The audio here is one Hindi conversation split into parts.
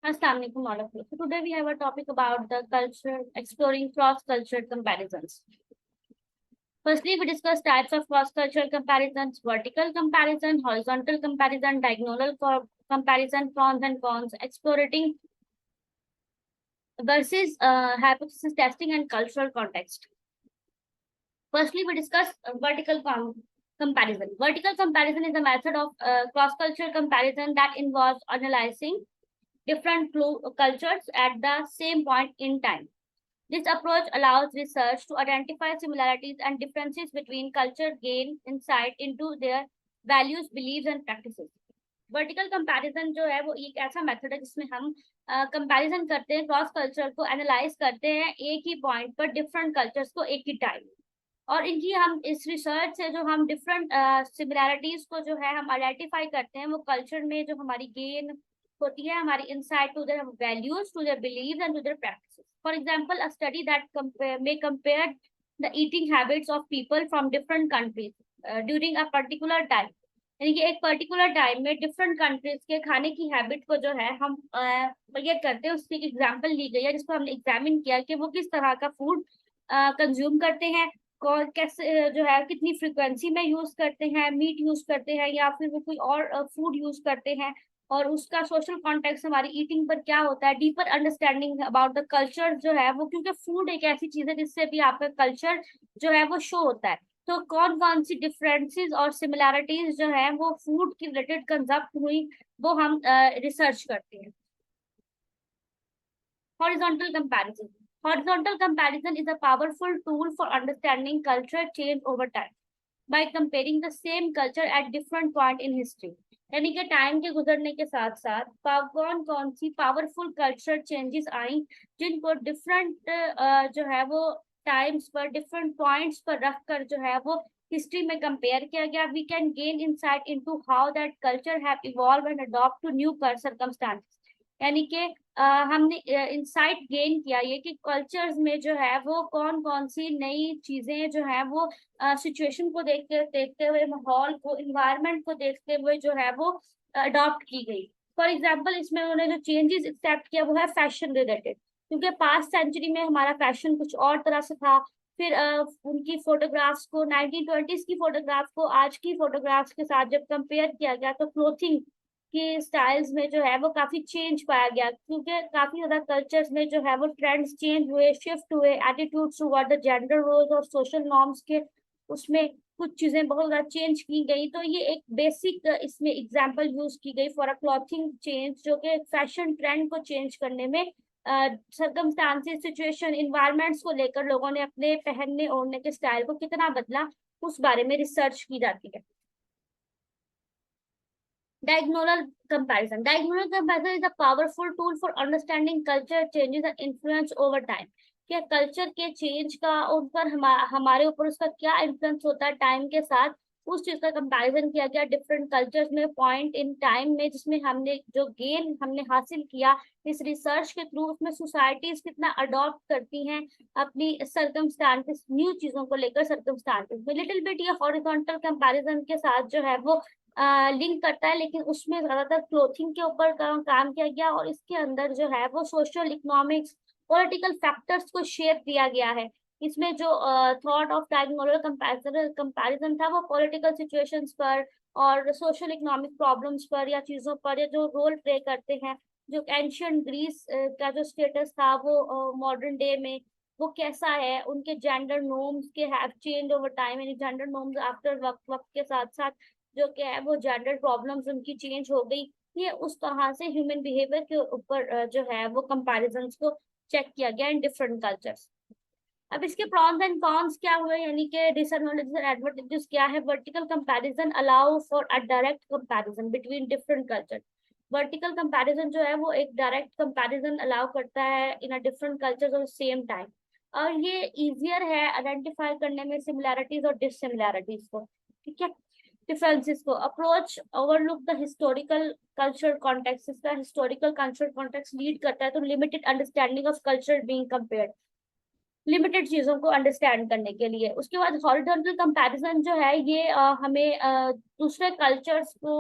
Assalamu alaikum all of you. So today we have a topic about the culture, exploring cross-cultural comparisons. Firstly, we discuss types of cross-cultural comparisons: vertical comparison, horizontal comparison, diagonal comparison, pros and cons, exploring versus hypothesis testing and cultural context. Firstly, we discuss vertical comparison. Vertical comparison is a method of cross-cultural comparison that involves analyzing different cultures at the same point in time. This approach allows research to identify similarities and differences between culture, gain insight into their values, beliefs and practices. Vertical comparison जो है वो एक ऐसा मेथड है जिसमें हम कंपैरिजन करते हैं, क्रॉस कल्चर को एनालाइज करते हैं एक ही पॉइंट पर डिफरेंट कल्चर्स को एक ही टाइम, और इनकी हम इस रिसर्च से जो हम डिफरेंट सिमिलैरिटीज को जो है हम आइडेंटिफाई करते हैं, वो कल्चर में जो हमारी गेन होती है, हमारी insight to their values, to their beliefs and to their practices. For example, a study that may compare the eating habits of people from different countries during a particular time. यानी कि एक पर्टिकुलर टाइम में डिफरेंट कंट्रीज के खाने की हैबिट को जो है हम ये करते हैं, उसकी एग्जांपल ली गई है जिसको हमने एग्जामिन किया कि वो किस तरह का फूड कंज्यूम करते हैं, कौन कैसे जो है कितनी फ्रिक्वेंसी में यूज करते हैं, मीट यूज करते हैं या फिर वो कोई और फूड यूज करते हैं, और उसका सोशल कॉन्टेक्स्ट हमारी ईटिंग पर क्या होता है. Deeper understanding about the culture जो है वो, क्योंकि फूड एक ऐसी चीज है जिससे भी आपका कल्चर जो है वो शो होता है. तो कौन कौन सी डिफरेंसेस और सिमिलैरिटीज जो है वो फूड की रिलेटेड कंसेप्ट हुई, वो हम रिसर्च करते हैं. Horizontal comparison. Horizontal comparison is a powerful tool for understanding culture change over time by comparing the same culture at different point in history. यानी कि टाइम के गुजरने के साथ साथ कौन कौन सी पावरफुल कल्चर चेंजेस आई जिनको डिफरेंट जो है वो टाइम्स पर डिफरेंट पॉइंट्स पर रख कर जो है वो हिस्ट्री में कंपेयर किया गया. We can gain insight into how that culture have evolve and adopt to new circumstances. यानी कि हमने इंसाइट गेन किया ये कि कल्चर्स में जो है वो कौन कौन सी नई चीजें जो है वो सिचुएशन को देखते हुए, माहौल को, इन्वायरमेंट को देखते हुए जो है वो अडॉप्ट की गई. फॉर एग्जाम्पल, इसमें उन्होंने जो चेंजेस एक्सेप्ट किया वो है फैशन रिलेटेड, क्योंकि पास्ट सेंचुरी में हमारा फैशन कुछ और तरह से था. फिर उनकी फोटोग्राफ्स को, 1920s की फोटोग्राफ को आज की फोटोग्राफ्स के साथ जब कंपेयर किया गया तो क्लोथिंग की स्टाइल्स में जो है वो काफी चेंज पाया गया, क्योंकि काफी ज्यादा कल्चर्स में जो है वो ट्रेंड्स चेंज हुए, शिफ्ट हुए, attitudes toward the gender roles और सोशल नॉर्म्स के उसमें कुछ चीजें बहुत ज्यादा चेंज की गई. तो ये एक बेसिक इसमें एग्जांपल यूज की गई फॉर अ क्लॉथिंग चेंज, जो कि फैशन ट्रेंड को चेंज करने में सर्कमस्टांसेस, सिचुएशन, इन्वायरमेंट्स को लेकर लोगों ने अपने पहनने ओढ़ने के स्टाइल को कितना बदला, उस बारे में रिसर्च की जाती है. Diagonal comparison. Diagonal comparison is a powerful tool for understanding culture changes and influence over time. क्या कल्चर के चेंज का उन पर हमारे ऊपर उसका क्या इन्फ्लुएंस होता है टाइम के साथ, उस चीज का कंपैरिजन किया गया डिफरेंट कल्चर्स में पॉइंट इन टाइम में, जिसमें हमने जो गेन हमने हासिल किया इस रिसर्च के थ्रू, उसमें सोसाइटीज कितना अडॉप्ट करती हैं अपनी सर्कमस्टांसेस, न्यू चीजों को लेकर सर्कमस्टांसेस में. लिटिल बिट ये हॉरिजॉन्टल कंपैरिजन के साथ जो है वो लिंक करता है, लेकिन उसमें ज्यादातर क्लोथिंग के ऊपर काम किया गया और इसके अंदर जो है वो सोशल, इकोनॉमिक्स, पॉलिटिकल फैक्टर्स को शेप दिया गया है. इसमें जो थॉट ऑफ डायगोनल कंपैरिजन था वो पॉलिटिकल सिचुएशंस पर और सोशल इकोनॉमिक प्रॉब्लम्स पर या चीजों पर या जो रोल प्ले करते हैं, जो एंशियंट ग्रीस का जो स्टेटस था वो मॉडर्न डे में वो कैसा है, उनके जेंडर नॉर्म्स के हैव चेंज ओवर टाइम, यानी जेंडर नॉर्म्स आफ्टर वक्त के साथ साथ जो क्या है वो जेंडर प्रॉब्लम्स उनकी चेंज हो गई. ये उस तरह से ह्यूमन बिहेवियर के ऊपर जो है वो कंपैरिजंस को चेक किया गया इन डिफरेंट कल्चर्स. अब इसके प्रॉन्स एंड कॉन्स क्या हुए, यानी कि डिसएडवांटेजेस एंड एडवांटेजेस क्या है. Vertical comparison allow for a direct comparison between different culture. Vertical comparison जो है वो एक डायरेक्ट कंपैरिजन अलाउ करता है in a different cultures of same time, और ये इजियर है आइडेंटिफाई करने में सिमिलैरिटीज और डिससिमिलैरिटीज को. ठीक है, डिफरेंसेस को. Approach overlook the historical culture context. इसका हिस्टोरिकल कल्चर कॉन्टेक्स्ट लीड करता है तो limited understanding of culture being compared, limited चीजों को अंडरस्टैंड करने के लिए. उसके बाद हॉरिजॉन्टल कंपैरिजन जो है ये हमें दूसरे कल्चर्स को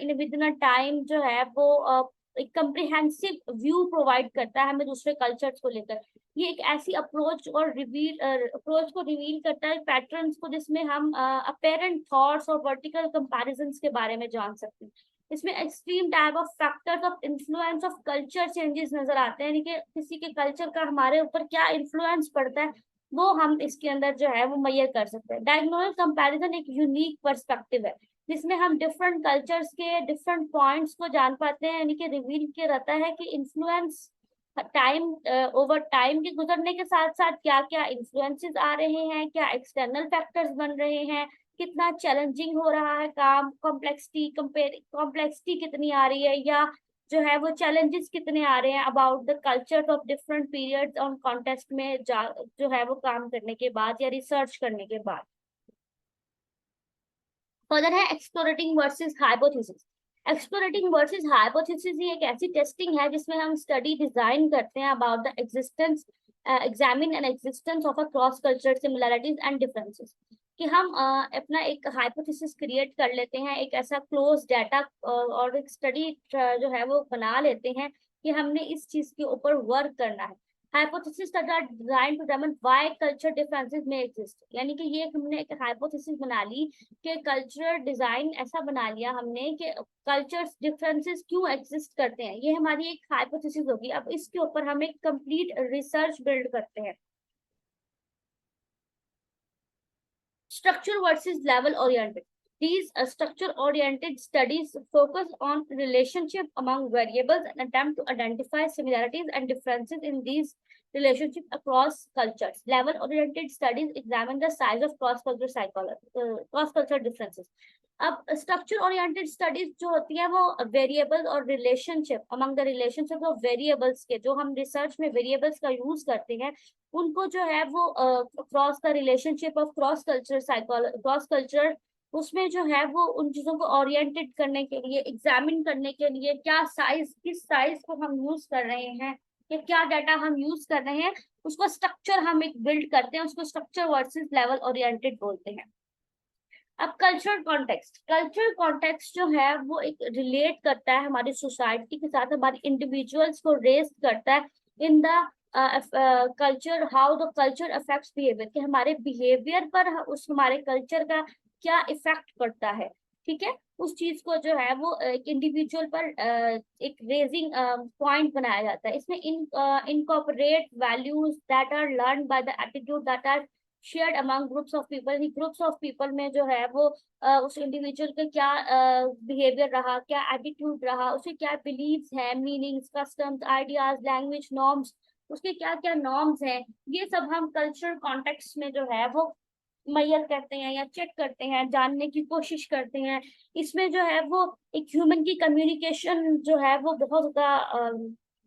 इन विद इन टाइम जो है वो एक कम्प्रिहेंसिव व्यू प्रोवाइड करता है हमें दूसरे कल्चर्स को लेकर। ये एक ऐसी अप्रोच को रिवील करता है पैटर्न्स को, जिसमें हम अपेरेंट थॉट्स और वर्टिकल कंपैरिजंस के बारे में जान सकते हैं। इसमें extreme type of factors of influence of culture changes नजर आते हैं, यानी कि किसी के कल्चर का हमारे ऊपर क्या इन्फ्लुएंस पड़ता है वो हम इसके अंदर जो है वो मैयर कर सकते हैं। डायगोनल कंपैरिजन एक यूनिक पर्सपेक्टिव है जिसमें हम डिफरेंट कल्चर्स के डिफरेंट पॉइंट्स को जान पाते हैं, यानी कि रिवील किया रहता है कि इन्फ्लुएंस टाइम ओवर टाइम के गुजरने के साथ साथ क्या क्या इन्फ्लुएंसेस आ रहे हैं, क्या एक्सटर्नल फैक्टर्स बन रहे हैं, कितना चैलेंजिंग हो रहा है काम, कॉम्प्लेक्सिटी कितनी आ रही है, या जो है वो चैलेंजेस कितने आ रहे हैं about the culture of different periods on contest में जो है वो काम करने के बाद या रिसर्च करने के बाद। फर्दर है एक्सप्लोरेटिंग वर्सेस हाइपोथेसिस। एक्सप्लोरेटिंग वर्सेस हाइपोथेसिस ये एक ऐसी टेस्टिंग है जिसमें हम स्टडी डिजाइन करते हैं about the existence examine and existence of a cross culture similarities and differences. कि हम अपना एक हाइपोथेसिस क्रिएट कर लेते हैं, एक ऐसा क्लोज डाटा और एक स्टडी जो है वो बना लेते हैं कि हमने इस चीज के ऊपर वर्क करना है। Hypothesis that are designed to determine why culture differences may exist, यानी कि ये हमने एक हाइपोथेसिस बना ली कि कल्चरल डिजाइन ऐसा बना लिया हमने कि कल्चर्स डिफरेंसेस क्यों एग्जिस्ट करते हैं, ये हमारी एक हाइपोथेसिस होगी। अब इसके ऊपर हम एक कंप्लीट रिसर्च बिल्ड करते हैं। Structure versus level oriented. These structure-oriented studies focus on relationship among variables and attempt to identify similarities and differences in these relationships across cultures. Level-oriented studies examine the size of cross-cultural differences. अब स्ट्रक्चर ओरिएंटेड स्टडीज जो होती है वो वेरिएबल और relationship among the relationship of variables के, जो हम रिसर्च में वेरिएबल्स का यूज करते हैं, उनको जो है वो cross the relationship of cross culture उसमें जो है वो उन चीजों को ओरिएंटेड करने के लिए, एग्जामिन करने के लिए किस साइज को हम यूज कर रहे हैं या क्या डाटा हम यूज कर रहे हैं, उसको स्ट्रक्चर हम एक बिल्ड करते हैं, उसको स्ट्रक्चर वर्सेस लेवल ओरिएंटेड बोलते हैं। अब कल्चरल कॉन्टेक्स्ट जो है वो एक रिलेट करता है हमारी सोसाइटी के साथ, हमारी इंडिविजुअल्स को रेस करता है in the culture, how the culture affects behaviour, कि हमारे बिहेवियर पर उस हमारे कल्चर का क्या इफेक्ट पड़ता है। ठीक है, उस चीज को जो है वो एक इंडिविजुअल पर एक रेजिंग पॉइंट बनाया जाता है। इसमें incorporate values that are learn by the attitude that are shared among groups of people. Groups of people में जो है वो उस इंडिविजुअल का क्या बिहेवियर रहा, क्या एटीट्यूड रहा, उसे क्या बिलीव्स हैं, meanings, customs, ideas, language, norms, उसके क्या क्या नॉर्म्स हैं, ये सब हम कल्चरल कॉन्टेक्स्ट में जो है वो मैयर करते हैं या चेक करते हैं, जानने की कोशिश करते हैं। इसमें जो है वो एक ह्यूमन की कम्युनिकेशन जो है वो बहुत ज्यादा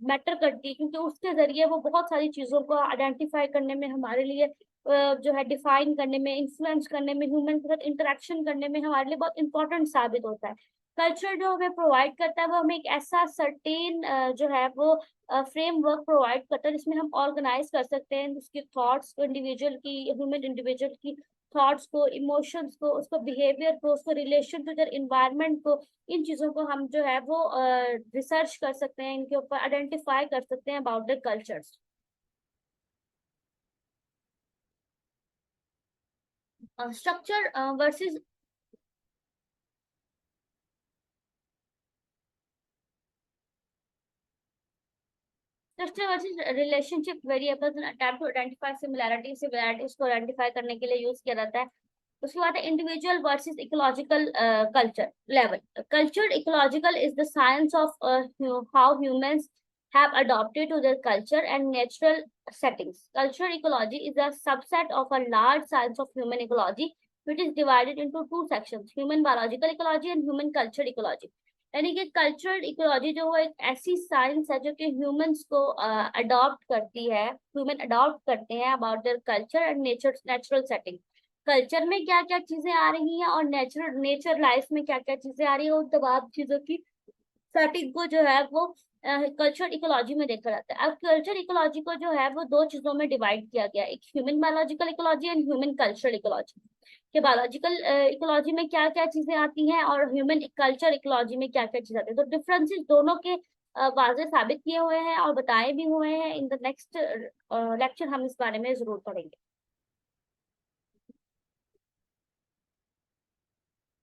मैटर करती है, क्योंकि उसके जरिए वो बहुत सारी चीजों को आइडेंटिफाई करने में हमारे लिए जो है डिफाइन करने में, इन्फ्लुएंस करने में, ह्यूमन के साथ इंटरेक्शन करने में हमारे लिए बहुत इंपॉर्टेंट साबित होता है। कल्चर जो हमें प्रोवाइड करता है वो हमें एक ऐसा सर्टेन जो है वो फ्रेमवर्क प्रोवाइड करता है जिसमें हम ऑर्गेनाइज कर सकते हैं उसके थॉट्स को, ह्यूमन इंडिविजुअल की थॉट्स को, इमोशंस को, उसको बिहेवियर को, उसको रिलेशन टू देयर इन्वायरमेंट को, इन चीजों को हम जो है वो रिसर्च कर सकते हैं, इनके ऊपर आइडेंटिफाई कर सकते हैं about the cultures. Structure versus relationship variables and attempt to identify similarities को आइडेंटिफाई करने के लिए यूज किया जाता है। उसके बाद है individual versus ecological culture level. Culture ecological is the science of how humans have adopted to their culture and natural settings. Cultural ecology is a subset of a large science of human ecology, which is divided into two sections: human biological ecology and human cultural ecology. यानी कि कल्चरल इकोलॉजी जो वो एक ऐसी साइंस है जो कि ह्यूमंस को अडॉप्ट करती है, ह्यूमन अडॉप्ट करते हैं about their culture and natural setting. Culture में क्या क्या चीजें आ रही हैं और नेचर लाइफ में क्या क्या चीजें आ रही है, उन तमाम चीजों की सेटिंग को जो है वो कल्चर इकोलॉजी में देखा जाता है। अब कल्चर इकोलॉजी को जो है वो दो चीजों में डिवाइड किया गया, एक human biological ecology and human cultural ecology. कि बायोलॉजिकल इकोलॉजी में क्या क्या चीजें आती हैं और ह्यूमन कल्चर इकोलॉजी में क्या क्या चीजें आती है, तो डिफरेंसेस दोनों के वाज़ेह साबित किए हुए हैं और बताए भी हुए हैं। इन द नेक्स्ट लेक्चर हम इस बारे में ज़रूर पढ़ेंगे।